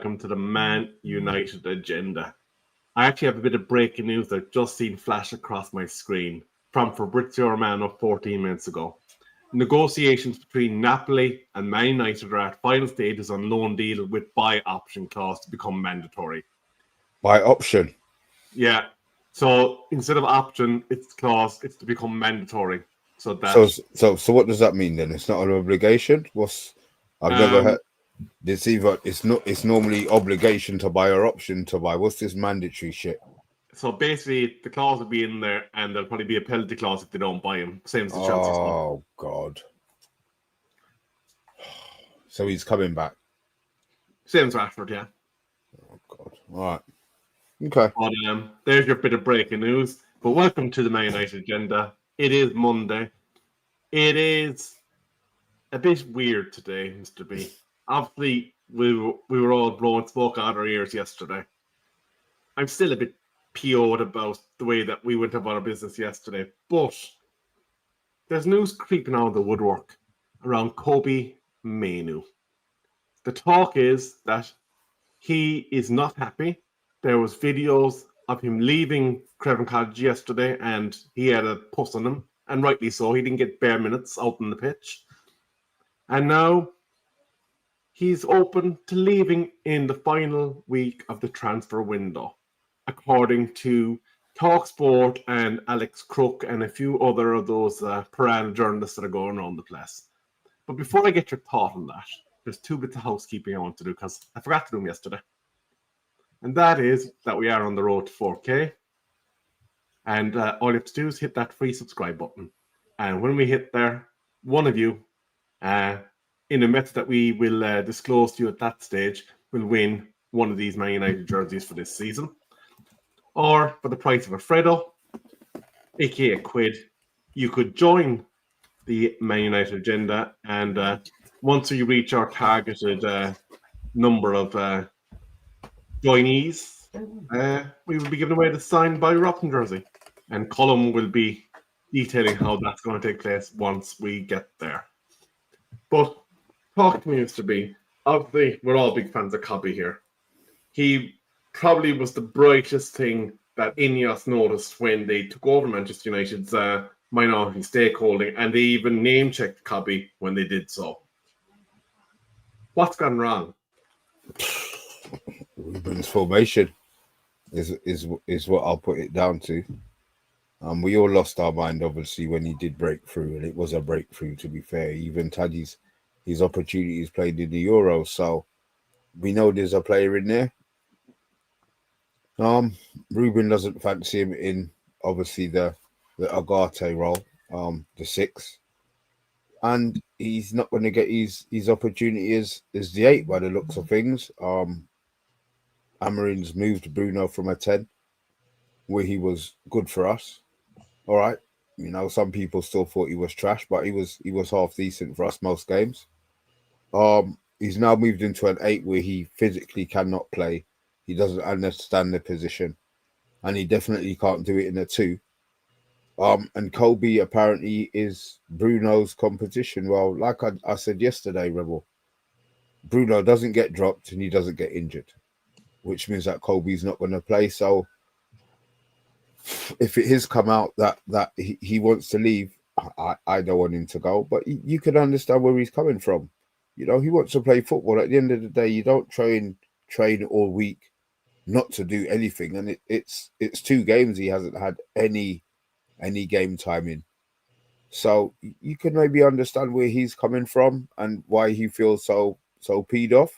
welcome to the Man United agenda. I actually have a bit of breaking news that I've just seen flash across my screen from Fabrizio Romano 14 minutes ago. Negotiations between Napoli and Man United are at final stages on loan deal with buy option clause to become mandatory. By option? Yeah. So instead of option, it's clause. It's to become mandatory. So what does that mean then? It's not an obligation. I've never heard. It's normally obligation to buy or option to buy. What's this mandatory shit? So basically, the clause will be in there, and there'll probably be a penalty clause if they don't buy him. Same as the Chelsea. Oh God! So he's coming back. Same as Rashford, yeah. Oh God! All right. Okay. But there's your bit of breaking news. But welcome to the Man United agenda. It is Monday. It is a bit weird today, Mr. B. Obviously, we were all blowing smoke out our ears yesterday. I'm still a bit PO'd about the way that we went about our business yesterday, but there's news creeping out of the woodwork around Kobbie Mainoo. The talk is that he is not happy. There was videos of him leaving Craven Cottage yesterday, and he had a puss on him, and rightly so. He didn't get bare minutes out on the pitch. And now he's open to leaving in the final week of the transfer window, according to TalkSport and Alex Crook and a few other of those piranha journalists that are going around the place. But before I get your thought on that, there's two bits of housekeeping I want to do because I forgot to do them yesterday. And that is that we are on the road to 4K. And all you have to do is hit that free subscribe button. And when we hit there, one of you, in a method that we will disclose to you at that stage, will win one of these Man United jerseys for this season. Or for the price of a Freddo, aka a quid, you could join the Man United agenda. And once we reach our targeted number of joinees, we will be giving away the signed Bobby Robson jersey. And Colm will be detailing how that's going to take place once we get there. But talk to me, Mr. B. Obviously, we're all big fans of Kobbie here. He probably was the brightest thing that Ineos noticed when they took over Manchester United's minority stakeholding, and they even name-checked Kobbie when they did so. What's gone wrong? Ruben's formation is what I'll put it down to. We all lost our mind, obviously, when he did break through, and it was a breakthrough, to be fair. He even had his opportunities played in the Euros, so we know there's a player in there. Ruben doesn't fancy him in, obviously, the Agate role, the 6. And he's not going to get his opportunity as the 8 by the looks of things. Amarin's moved Bruno from a 10, where he was good for us. All right. You know, some people still thought he was trash, but he was half decent for us most games. He's now moved into an 8 where he physically cannot play. He doesn't understand the position, and he definitely can't do it in a 2. And Kobbie apparently is Bruno's competition. Well, like I said yesterday, Rebel, Bruno doesn't get dropped and he doesn't get injured, which means that Kobbie's not going to play. So if it has come out that he wants to leave, I don't want him to go. But you can understand where he's coming from. You know, he wants to play football. At the end of the day, you don't train all week not to do anything. And it's 2 games he hasn't had any game time in. So you can maybe understand where he's coming from and why he feels so peed off.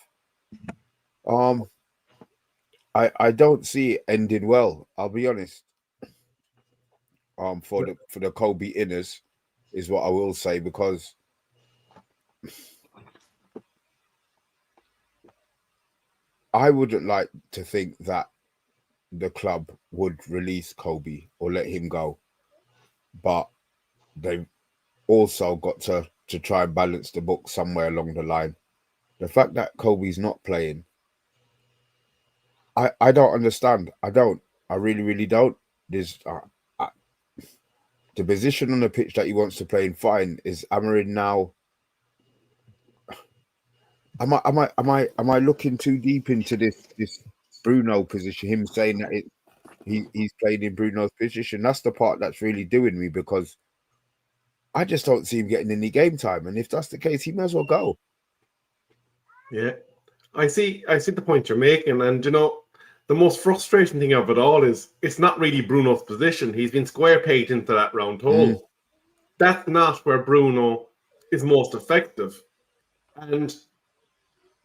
I don't see it ending well, I'll be honest. For the Kobbie inners is what I will say, because I wouldn't like to think that the club would release Kobbie or let him go, but they've also got to try and balance the book somewhere along the line. The fact that Kobbie's not playing, I don't understand. I really, really don't. There's the position on the pitch that he wants to play in, fine. Is Amarin now Am I looking too deep into this Bruno position? Him saying that he's playing in Bruno's position. That's the part that's really doing me because I just don't see him getting any game time. And if that's the case, he may as well go. Yeah, I see. I see the point you're making, and the most frustrating thing of it all is it's not really Bruno's position. He's been square pegged into that round Mm, hole. That's not where Bruno is most effective. And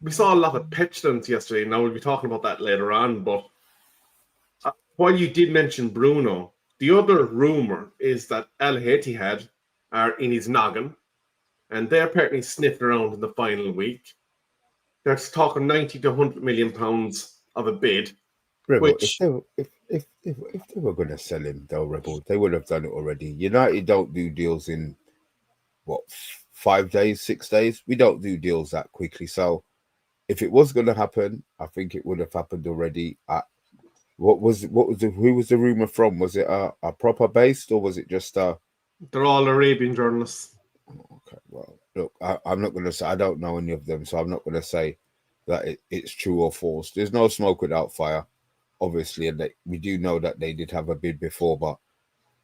we saw a lot of petulance yesterday. Now we'll be talking about that later on. But while you did mention Bruno, the other rumor is that Al Ittihad are in his noggin, and they're apparently sniffing around in the final week. They're talking 90 to 100 million pounds of a bid, Rebel, if which they were if they were going to sell him, though, Rebel, they would have done it already. United don't do deals in what 5 days, 6 days. We don't do deals that quickly. So if it was going to happen, I think it would have happened already. Who was the rumor from? Was it a proper based or was it just they're all Arabian journalists. Okay, well, look, I'm not going to say I don't know any of them, so I'm not going to say that it's true or false. There's no smoke without fire, obviously, and we do know that they did have a bid before, but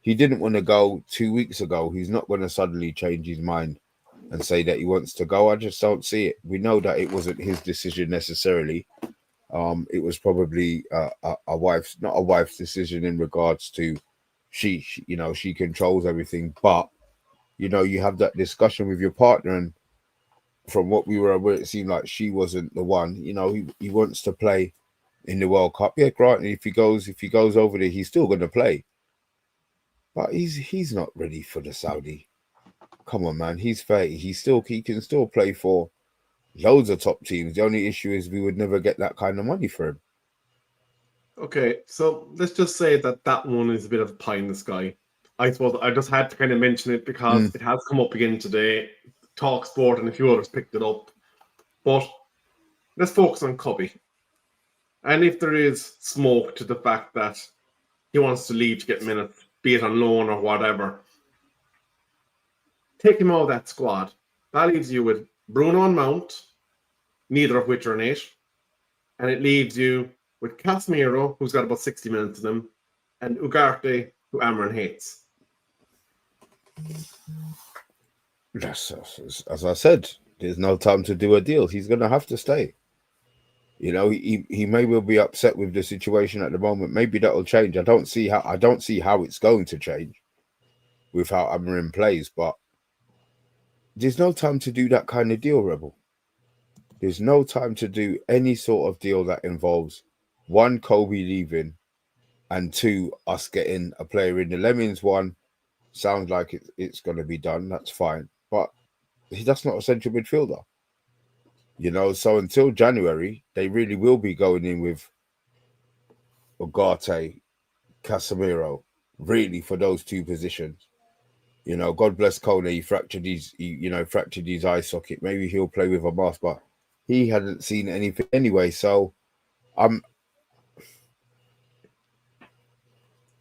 he didn't want to go 2 weeks ago. He's not going to suddenly change his mind and say that he wants to go. I just don't see it. We know that it wasn't his decision necessarily. It was probably a wife's, not a wife's decision in regards to she controls everything, but you have that discussion with your partner, and from what we were aware, it seemed like she wasn't the one. He wants to play in the World Cup. Yeah, granted, if he goes over there, he's still going to play, but he's not ready for the Saudi. Come on, man, he's 30. He can still play for loads of top teams. The only issue is we would never get that kind of money for him. Okay, so let's just say that one is a bit of a pie in the sky. I suppose I just had to kind of mention it because it has come up again today. Talk Sport and a few others picked it up. But let's focus on Kobbie. And if there is smoke to the fact that he wants to leave to get minutes, be it on loan or whatever, take him out of that squad. That leaves you with Bruno and Mount, neither of which are in it. And it leaves you with Casemiro, who's got about 60 minutes in him, and Ugarte, who Amran hates. Yes, as I said, there's no time to do a deal. He's going to have to stay. He may well be upset with the situation at the moment. Maybe that'll change. I don't see how it's going to change with how Amarin plays, but there's no time to do that kind of deal, Rebel. There's no time to do any sort of deal that involves one, Kobbie leaving, and two, us getting a player in. The Lemons one sounds like it's going to be done. That's fine, but that's not a central midfielder. So until January, they really will be going in with Ugarte, Casemiro, really for those two positions. God bless Kone. He fractured his eye socket. Maybe he'll play with a mask, but he hadn't seen anything anyway. So,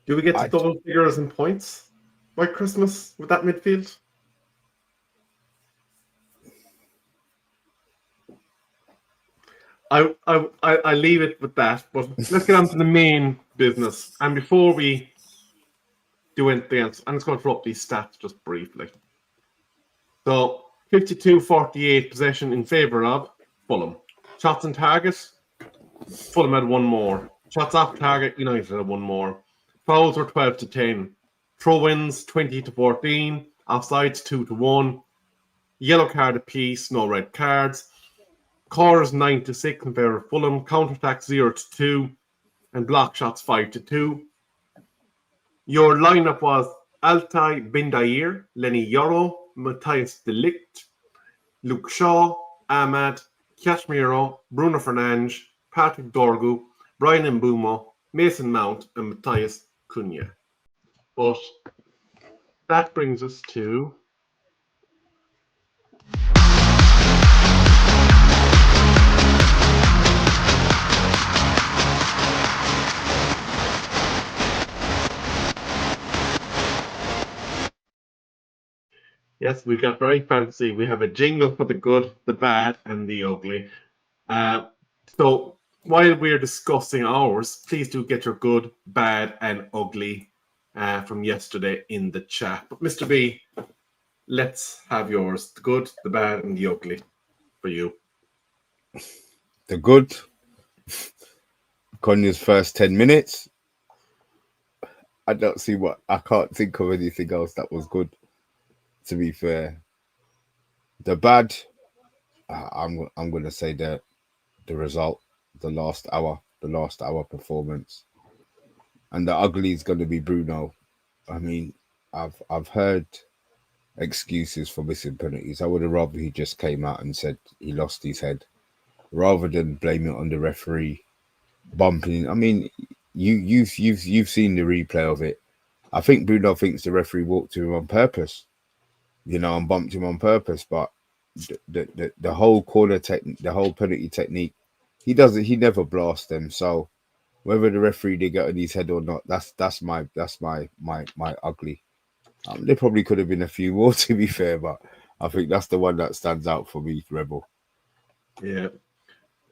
do we get to double figures in points by Christmas with that midfield? I leave it with that, but let's get on to the main business. And before we do anything else, I'm just going to throw up these stats just briefly. So 52-48 possession in favour of Fulham. Shots on target, Fulham had one more. Shots off target, United had one more. Fouls were 12-10. Throw-ins 20-14. Offsides 2-1. Yellow card apiece, no red cards. Corners 9-6 in favour of Fulham. Counter-attacks 0-2. And block shots 5-2. Your lineup was Altay Bindair, Lenny Yoro, Matthias de Ligt, Luke Shaw, Ahmad, Casemiro, Bruno Fernandes, Patrick Dorgu, Brian Mbeumo, Mason Mount, and Matthias Cunha. But that brings us to Yes, we got very fancy. We have a jingle for the good, the bad, and the ugly. Uh, so while we're discussing ours, please do get your good, bad, and ugly from yesterday in the chat. But Mr. B, let's have yours. The good, the bad, and the ugly for you. The good, Konya's first 10 minutes. I can't think of anything else that was good, to be fair. The bad, I'm going to say the result, the last hour performance. And the ugly is going to be Bruno. I mean, I've heard excuses for missing penalties. I would have rather he just came out and said he lost his head, rather than blame it on the referee bumping. I mean, you've seen the replay of it. I think Bruno thinks the referee walked to him on purpose, and bumped him on purpose. But the whole corner technique, the whole penalty technique, he never blasts them. So whether the referee did get on his head or not, that's my ugly. There probably could have been a few more, to be fair, but I think that's the one that stands out for me, Rebel. Yeah.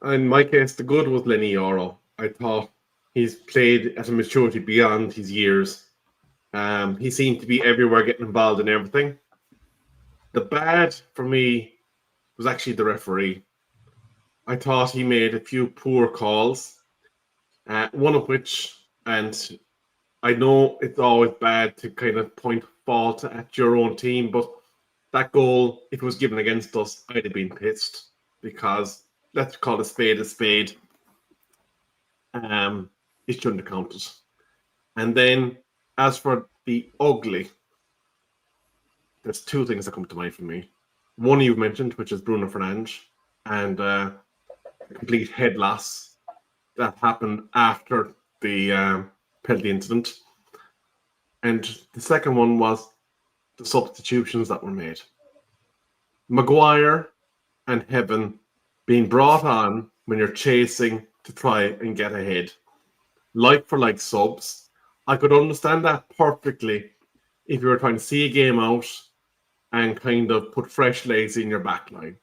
In my case, the good was Lenny Yoro. I thought he's played at a maturity beyond his years. He seemed to be everywhere, getting involved in everything. The bad for me was actually the referee. I thought he made a few poor calls, one of which, and I know it's always bad to kind of point fault at your own team, but that goal, if it was given against us, I'd have been pissed because let's call a spade a spade. It shouldn't have counted. And then, as for the ugly, there's two things that come to mind for me. One you've mentioned, which is Bruno Fernandes, and complete head loss that happened after the penalty incident. And the second one was the substitutions that were made. Maguire and Heaven being brought on when you're chasing to try and get ahead. Like for like subs. I could understand that perfectly if you were trying to see a game out and kind of put fresh legs in your back line.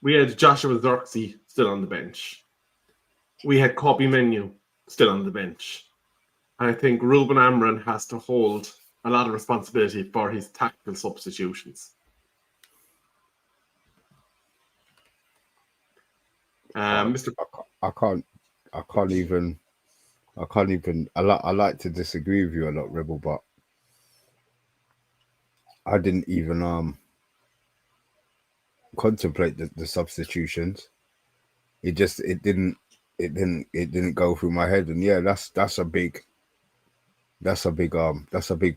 We had Joshua Zirkzee still on the bench. We had Kobbie Mainoo still on the bench. And I think Ruben Amram has to hold a lot of responsibility for his tactical substitutions. Mr. I can't even. I like to disagree with you a lot, Rebel, but I didn't even contemplate the substitutions. It didn't go through my head, and yeah, that's a big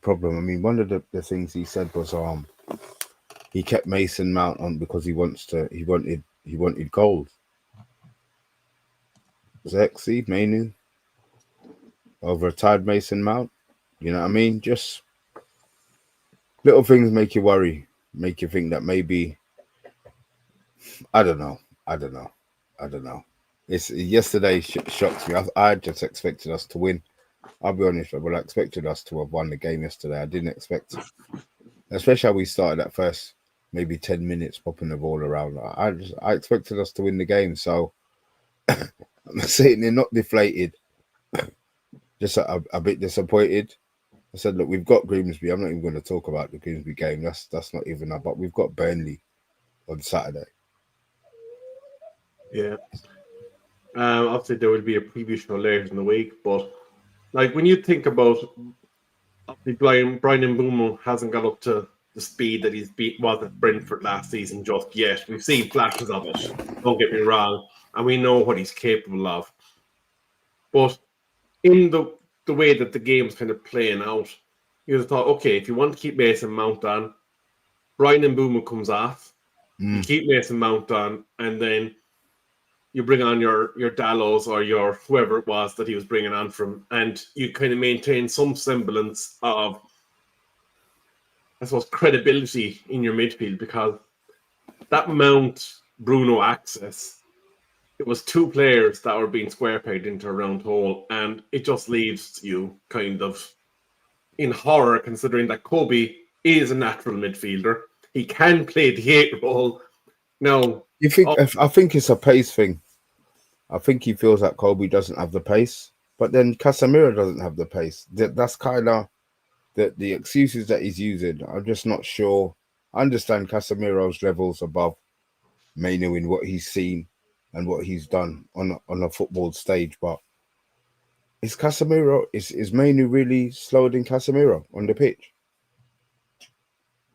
problem. I mean, one of the things he said was he kept Mason Mount on because he wanted goals. Zirkzee, Mainoo over a tired Mason Mount. You know what I mean? Just little things make you worry, make you think that maybe I don't know. It's yesterday shocked me. I just expected us to win. I'll be honest, but I expected us to have won the game yesterday. I didn't expect it. Especially how we started that first maybe 10 minutes popping the ball around. I expected us to win the game. So I'm sitting there not deflated, just a bit disappointed. I said, look, we've got Grimsby. I'm not even going to talk about the Grimsby game. That's not even up. But we've got Burnley on Saturday. Yeah. Obviously, there will be a preview show later in the week, but like when you think about Brian Mbeumo hasn't got up to the speed that was at Brentford last season just yet. We've seen flashes of it. Don't get me wrong, and we know what he's capable of. But in the way that the game's kind of playing out, you would have thought, okay, if you want to keep Mason Mount on, Brian Mbeumo comes off. You keep Mason Mount on, and then you bring on your Dallows or your whoever it was that he was bringing on from, and you kind of maintain some semblance of, I suppose, credibility in your midfield, because that Mount Bruno access, it was two players that were being square pegged into a round hole, and it just leaves you kind of in horror, considering that Kobbie is a natural midfielder. He can play the 8 role. Now, I think it's a pace thing. I think he feels like Kobbie doesn't have the pace, but then Casemiro doesn't have the pace. That's kind of the excuses that he's using. I'm just not sure. I understand Casemiro's levels above Mainoo in what he's seen and what he's done on a football stage, but is Mainoo really slower than Casemiro on the pitch?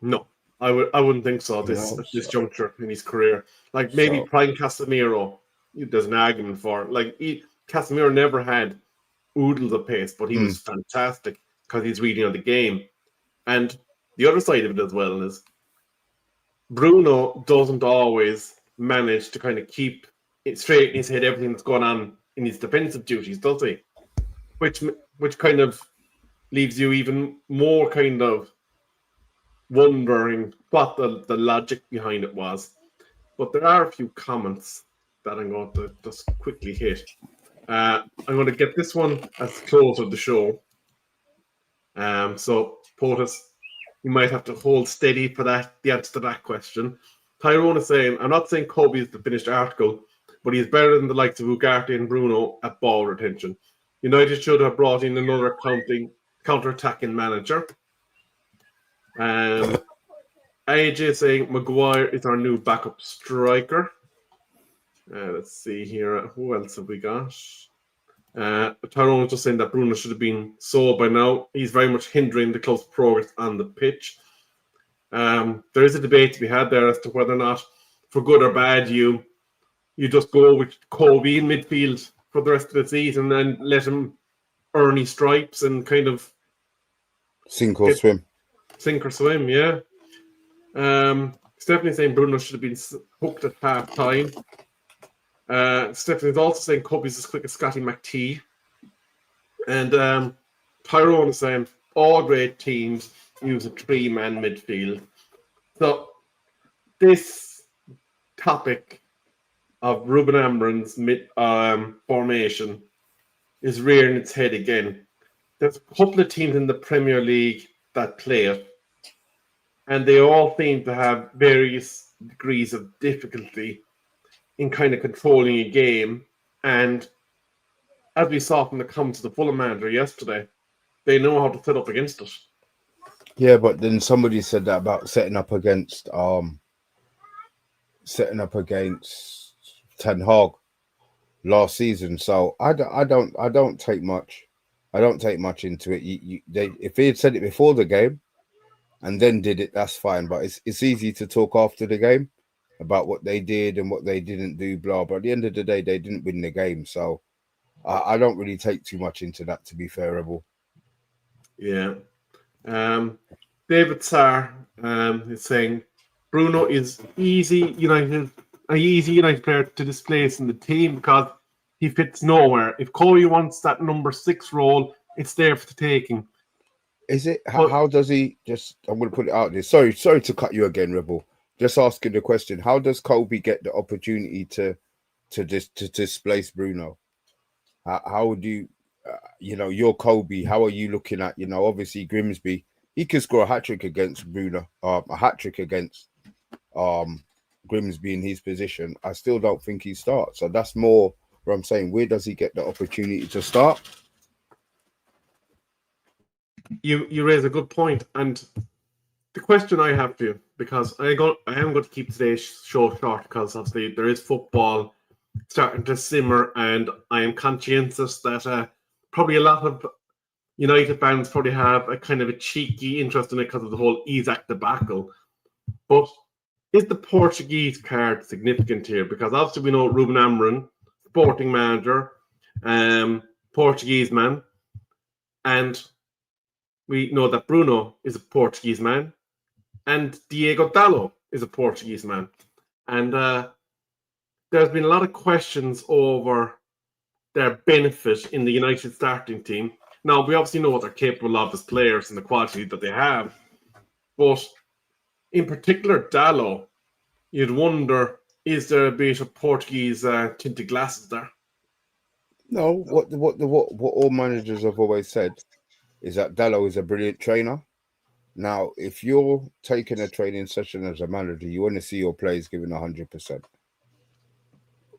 no, I wouldn't think so. At this juncture in his career, like maybe prime Casemiro, there's an argument for. Like Casemiro never had oodles of pace, but he was fantastic because he's reading on the game. And the other side of it as well is Bruno doesn't always manage to kind of keep it straight in his head everything that's going on in his defensive duties, does he? Which kind of leaves you even more kind of wondering what the logic behind it was. But there are a few comments that I'm going to just quickly hit. I'm going to get this one as close of the show. So, POTUS, you might have to hold steady for the answer to that question. Tyrone is saying, I'm not saying Kobbie is the finished article, but he's better than the likes of Ugarte and Bruno at ball retention. United should have brought in another counter-attacking manager. AJ saying Maguire is our new backup striker. Let's see here. Who else have we got? Tyrone was just saying that Bruno should have been sold by now. He's very much hindering the close progress on the pitch. There is a debate to be had there as to whether or not, for good or bad, you just go with Kobbie in midfield for the rest of the season and let him earn his stripes and kind of sink or swim. Sink or swim, yeah. Stephanie's saying Bruno should have been hooked at half time. Stephanie's also saying Kobbie's as quick as Scotty McTee. And Tyrone is saying all great teams use a 3-man midfield. So this topic of Ruben Amorim's formation is rearing its head again. There's a couple of teams in the Premier League that play it, and they all seem to have various degrees of difficulty in kind of controlling a game. And as we saw from the comments of the Fulham manager yesterday, they know how to set up against it. Yeah, but then somebody said that about setting up against Ten Hag last season. So I don't take much into it. If they had said it before the game and then did it, that's fine. But it's easy to talk after the game about what they did and what they didn't do, blah. But at the end of the day, they didn't win the game. So I don't really take too much into that, to be fair, Rebel. Yeah. David Sarr is saying Bruno is an easy United player to displace in the team because he fits nowhere. If Kobbie wants that number 6 role, it's there for the taking. Is it? How does he just? I'm going to put it out there. Sorry to cut you again, Rebel. Just asking the question: how does Kobbie get the opportunity to displace Bruno? How would you? You're Kobbie. How are you looking at? Obviously Grimsby. He could score a hat-trick against Bruno. A hat-trick against Grimsby in his position. I still don't think he starts. So that's more what I'm saying. Where does he get the opportunity to start? You raise a good point, and the question I have for you, because I am going to keep today's show short because obviously there is football starting to simmer, and I am conscientious that probably a lot of United fans probably have a kind of a cheeky interest in it because of the whole Isaac debacle. But is the Portuguese card significant here? Because obviously we know Ruben Amorim, sporting manager, Portuguese man, and we know that Bruno is a Portuguese man, and Diego Dalot is a Portuguese man. And there's been a lot of questions over their benefit in the United starting team. Now, we obviously know what they're capable of as players and the quality that they have. But in particular, Dalot, you'd wonder, is there a bit of Portuguese tinted glasses there? No, what all managers have always said is that Dalot is a brilliant trainer. Now, if you're taking a training session as a manager, you want to see your players giving 100%.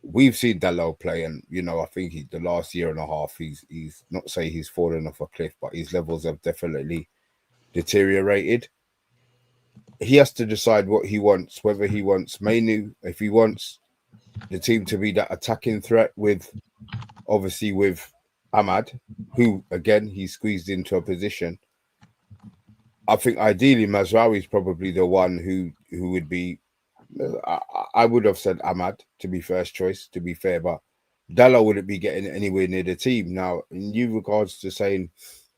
We've seen Dalot play, and I think the last year and a half, he's not say he's fallen off a cliff, but his levels have definitely deteriorated. He has to decide what he wants, whether he wants Mainoo, if he wants the team to be that attacking threat with Ahmad, who again he squeezed into a position. I think ideally Mazraoui is probably the one who would be. I would have said Ahmad to be first choice, to be fair, but Dalot wouldn't be getting anywhere near the team. Now, in regards to saying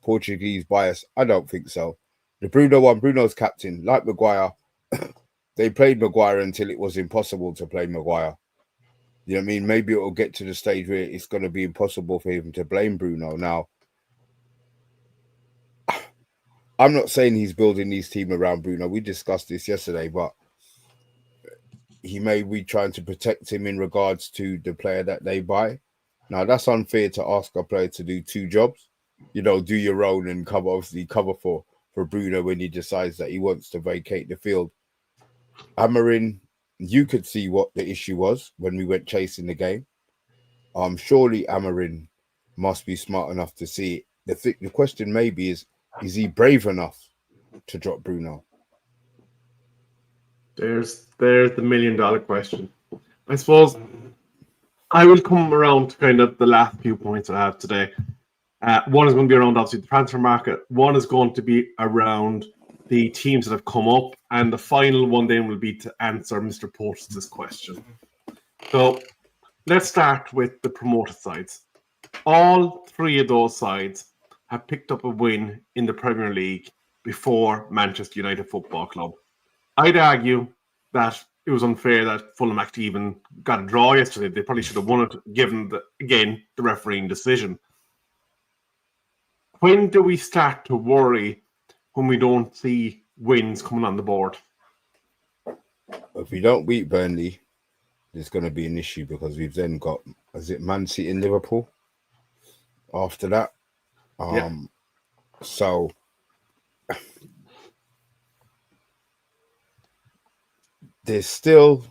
Portuguese bias, I don't think so. The Bruno one, Bruno's captain, like Maguire, they played Maguire until it was impossible to play Maguire. You know what I mean? Maybe it'll get to the stage where it's going to be impossible for him to blame Bruno. Now, I'm not saying he's building his team around Bruno. We discussed this yesterday, but he may be trying to protect him in regards to the player that they buy. Now, that's unfair to ask a player to do two jobs. Do your own and cover for Bruno when he decides that he wants to vacate the field. Amarin, you could see what the issue was when we went chasing the game. Surely Amarin must be smart enough to see it. The question maybe is he brave enough to drop Bruno? There's the $1 million question. I suppose I will come around to kind of the last few points I have today. One is going to be around obviously the transfer market. One is going to be around the teams that have come up, and the final one then will be to answer Mr. Porteous' question. So let's start with the promoted sides. All three of those sides have picked up a win in the Premier League before Manchester United Football Club. I'd argue that it was unfair that Fulham actually even got a draw yesterday. They probably should have won it, given the refereeing decision. When do we start to worry when we don't see wins coming on the board? If we don't beat Burnley, there's going to be an issue because we've then got, is it Man City and Liverpool after that? So there's still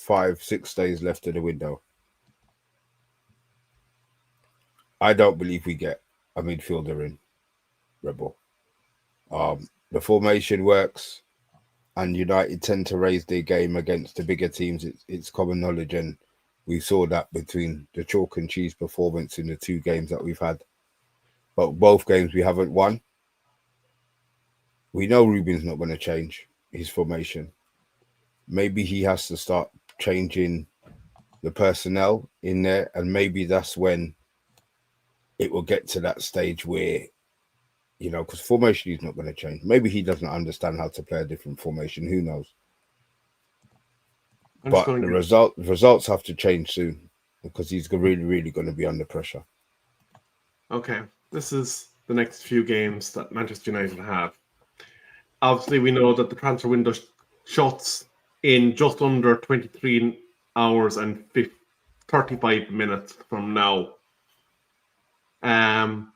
5-6 days left of the window. I don't believe we get a midfielder in Rebel. The formation works, and United tend to raise their game against the bigger teams. It's common knowledge, and we saw that between the chalk and cheese performance in the two games that we've had. But both games we haven't won. We know Ruben's not going to change his formation. Maybe he has to start changing the personnel in there, and maybe that's when it will get to that stage where, because formation is not going to change. Maybe he doesn't understand how to play a different formation. Who knows? But the results have to change soon because he's really, really going to be under pressure. Okay, this is the next few games that Manchester United have. Obviously, we know that the transfer window shuts in just under 23 hours and 35 minutes from now. Man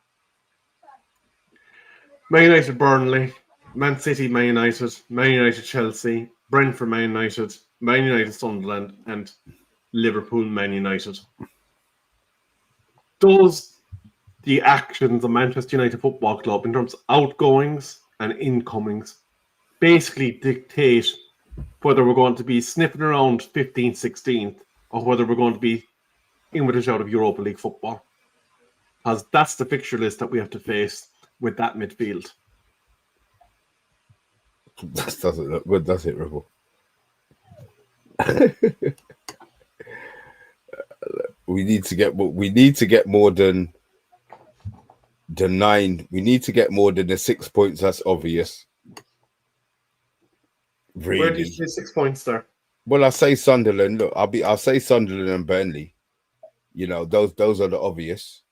United, Burnley, Man City, Man United, Chelsea, Brentford, Man United, Sunderland, and Liverpool, Man United. Does the actions of Manchester United Football Club in terms of outgoings and incomings basically dictate whether we're going to be sniffing around 15th, 16th, or whether we're going to be in with a shout of Europa League football? Because that's the fixture list that we have to face with that midfield. That doesn't look good, does it, Rebel? We need to get more than the 9. We need to get more than the 6 points. That's obvious. Really. Where do you see 6 points there? Well, I'll say Sunderland. Look, I'll say Sunderland and Burnley. Those are the obvious.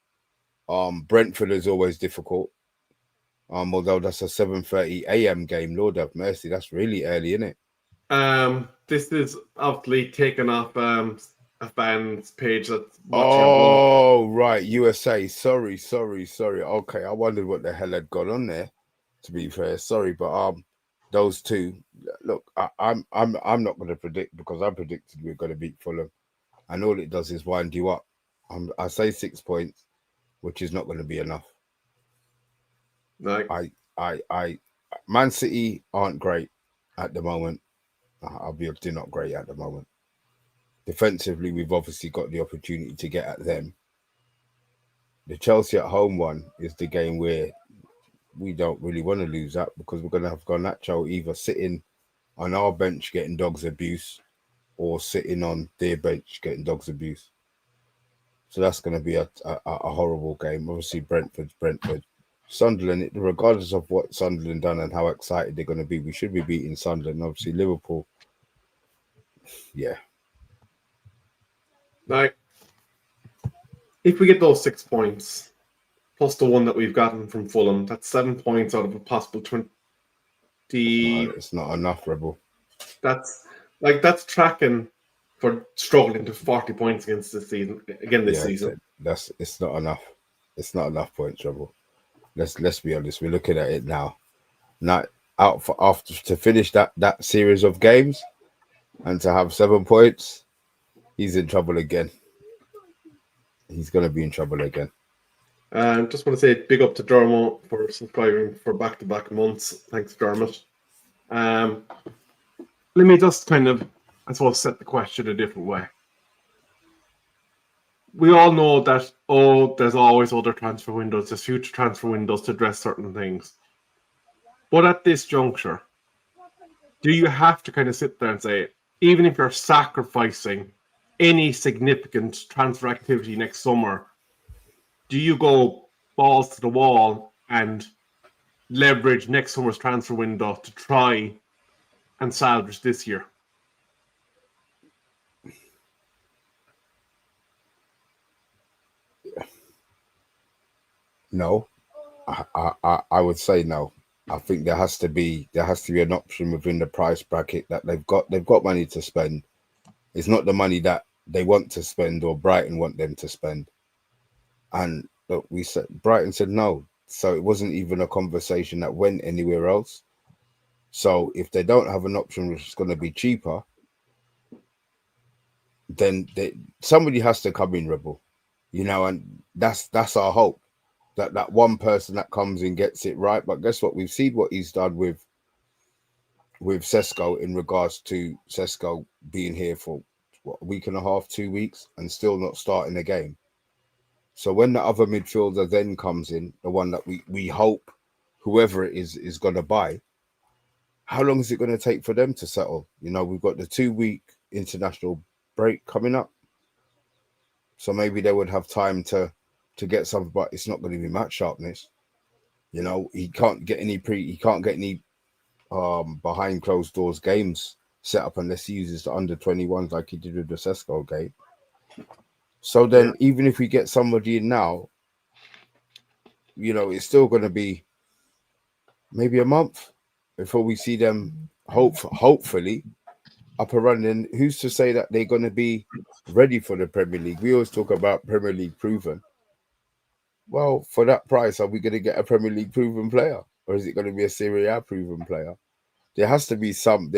Brentford is always difficult. Although that's a 7:30 a.m. game. Lord have mercy, that's really early, isn't it? This is obviously taken off a fan's page that's right, USA. Sorry. Okay, I wondered what the hell had gone on there. To be fair, sorry, but those two. Look, I'm not going to predict because I predicted we're going to beat Fulham, and all it does is wind you up. I say 6 points, which is not going to be enough. Like, I, Man City aren't great at the moment. I'll be they're not great at the moment. Defensively, we've obviously got the opportunity to get at them. The Chelsea at home one is the game where we don't really want to lose that because we're going to have Garnacho either sitting on our bench getting dogs abuse or sitting on their bench getting dogs abuse. So that's going to be a horrible game. Obviously, Brentford. Sunderland, regardless of what Sunderland done and how excited they're going to be, we should be beating Sunderland. Obviously, Liverpool, yeah. like, if we get those 6 points, plus the one that we've gotten from Fulham, that's 7 points out of a possible 20. It's not enough, Rebel. That's tracking for struggling to 40 points against this season. It's not enough. It's not enough points, Rebel. Let's be honest. We're looking at it now. Not out for after to finish that series of games and to have 7 points. He's in trouble again. He's going to be in trouble again. Just want to say big up to Dermot for subscribing for back-to-back months. Thanks, Dermot. Let me just kind of, I suppose, set the question a different way. We all know that, there's always other transfer windows, there's future transfer windows to address certain things. But at this juncture, do you have to kind of sit there and say, even if you're sacrificing any significant transfer activity next summer, do you go balls to the wall and leverage next summer's transfer window to try and salvage this year? No, I would say no. I think there has to be an option within the price bracket that they've got money to spend. It's not the money that they want to spend or Brighton want them to spend. And look, Brighton said no. So it wasn't even a conversation that went anywhere else. So if they don't have an option which is going to be cheaper, then somebody has to come in, Rebel. And that's our hope. That one person that comes in gets it right. But guess what? We've seen what he's done with Sesko in regards to Sesko being here for a week and a half, 2 weeks, and still not starting a game. So when the other midfielder then comes in, the one that we hope whoever it is going to buy, how long is it going to take for them to settle? We've got the 2-week international break coming up. So maybe they would have time to get something, but it's not going to be match sharpness. He can't get any behind closed doors games set up unless he uses the under 21s like he did with the Sesko game. So then even if we get somebody in now, it's still going to be maybe a month before we see them hopefully up and running. Who's to say that they're going to be ready for the Premier League? We always talk about Premier League proven. Well, for that price, are we going to get a Premier League proven player, or is it going to be a Serie A proven player? There has to be something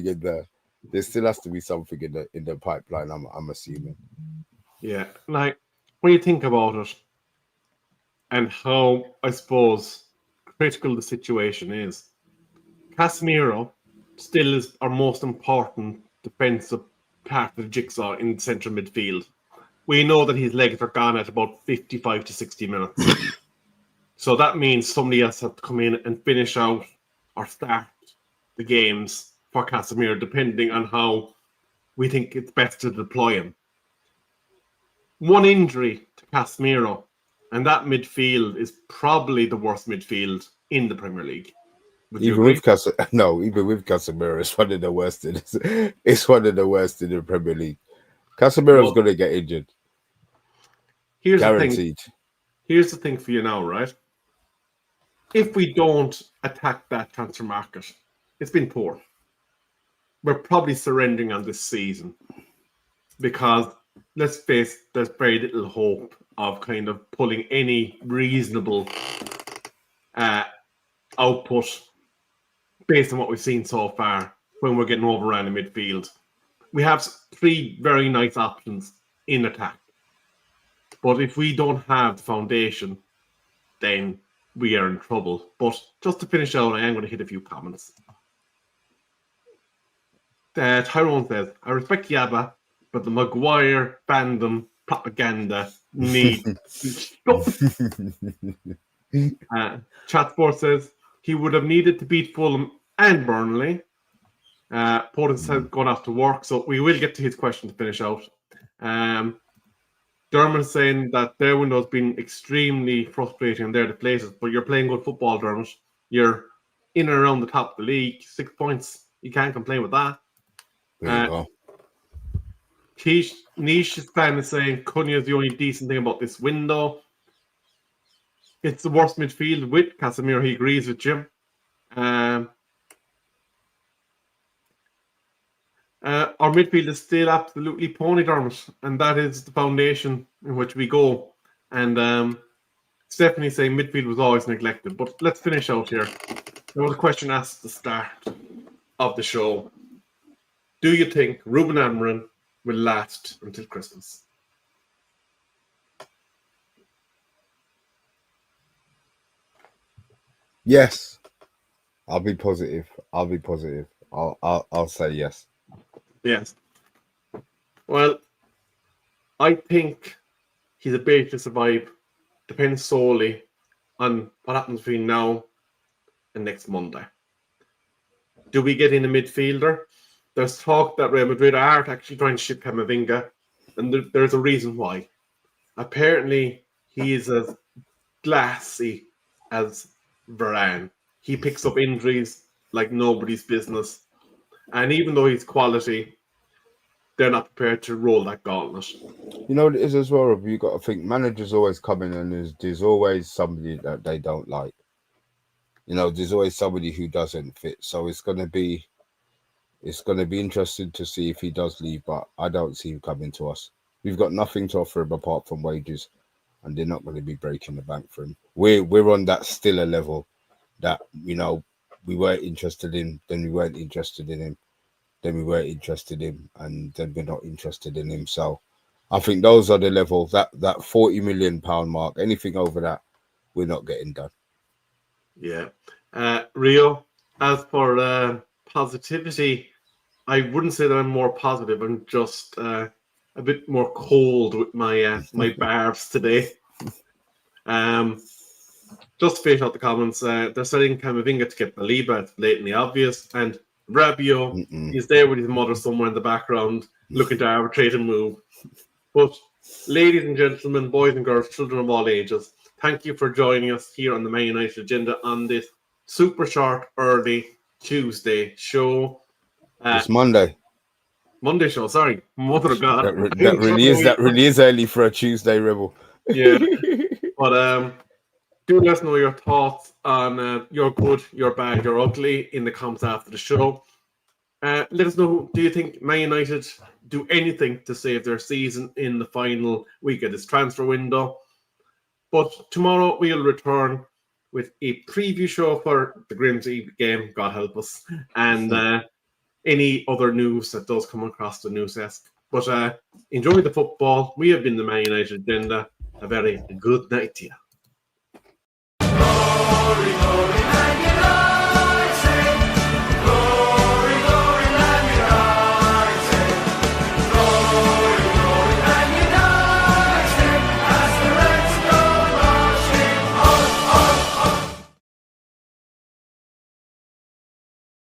in there. There still has to be something in the pipeline. I'm assuming. Yeah, like when you think about it, and how I suppose critical the situation is, Casemiro still is our most important defensive part of the jigsaw in central midfield. We know that his legs are gone at about 55 to 60 minutes. So that means somebody else has to come in and finish out or start the games for Casemiro, depending on how we think it's best to deploy him. One injury to Casemiro, and that midfield is probably the worst midfield in the Premier League. Even with Casemiro, it's one of the worst. It's one of the worst in the Premier League. Casemiro's going to get injured. Guaranteed. Here's the thing for you now, right? If we don't attack that transfer market, it's been poor. We're probably surrendering on this season because, let's face, there's very little hope of kind of pulling any reasonable output based on what we've seen so far when we're getting overrun in midfield. We have 3 very nice options in attack. But if we don't have the foundation, then we are in trouble. But just to finish out, I am going to hit a few comments. Tyrone says, I respect Yabba, but the Maguire fandom propaganda needs to stop. Chatsport says, he would have needed to beat Fulham and Burnley. Portis has gone off to work, so we will get to his question to finish out. Dermot's saying that their window's been extremely frustrating in their places, but you're playing good football, Dermot. You're in and around the top of the league, 6 points. You can't complain with that. There you go. Niche fan is saying Cunha is the only decent thing about this window. It's the worst midfield with Casemiro. He agrees with Jim. Our midfield is still absolutely pony, Dermot, and that is the foundation in which we go. And Stephanie saying midfield was always neglected. But let's finish out here. There was a question asked at the start of the show. Do you think Ruben Amorim will last until Christmas? Yes. I'll be positive. I'll say yes. Yes. Well, I think he's ability to survive depends solely on what happens between now and next Monday. Do we get in a midfielder? There's talk that Real Madrid are actually trying to ship Camavinga, and there's a reason why. Apparently, he is as glassy as Varane. He picks up injuries like nobody's business. And even though he's quality, they're not prepared to roll that gauntlet. You know what it is as well? You got to think managers always come in and there's always somebody that they don't like. You know, there's always somebody who doesn't fit. So it's going to be interesting to see if he does leave, but I don't see him coming to us. We've got nothing to offer him apart from wages, and they're not going to be breaking the bank for him. We're on that Stiller level that, you know, we weren't interested in, then we weren't interested in him, then we weren't interested in him, and then we're not interested in him. So I think those are the levels, that £40 million mark, anything over that, we're not getting done. Yeah. Rio, as for positivity, I wouldn't say that I'm more positive. I'm just a bit more cold with my my barbs today. Just to finish out the comments, they're selling Camavinga to get Baliba. It's blatantly obvious. And Rabiot is there with his mother somewhere in the background, looking to arbitrate a move. But ladies and gentlemen, boys and girls, children of all ages, thank you for joining us here on the Man United Agenda on this super short, early Tuesday show. It's Monday. Monday show, sorry. Mother of God. That really is early for a Tuesday, Rebel. Yeah. But do let us know your thoughts on your good, your bad, your ugly in the comments after the show. Let us know, do you think Man United do anything to save their season in the final week of this transfer window? But tomorrow we'll return with a preview show for the Grimsby game, God help us, and any other news that does come across the news desk. But enjoy the football. We have been the Man United Agenda. A very good night to you.